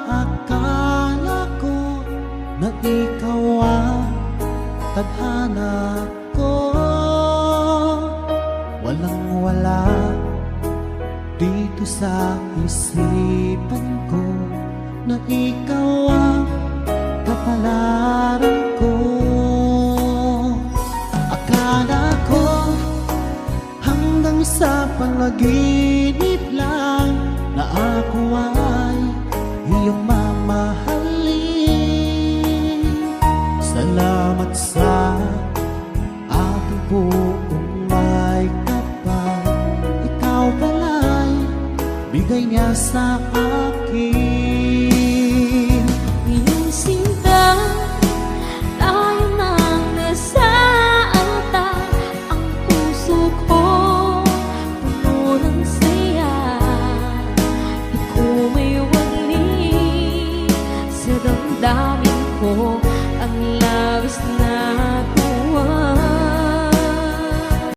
akala ko na ikaw ang tadhana ko. Walang wala dito sa isipan ko na ikaw ang kapalaran ko. Akala ko hanggang sa panaginip lang na ako ay iyong mamahalin. Salamat sa aking buong may kapal, ikaw pala'y bigay niya sa akin. Iyong sinta, tayo nang nasaanta. Ang puso ko puno ng saya. Di ko may wali sa damdamin ko ang labis na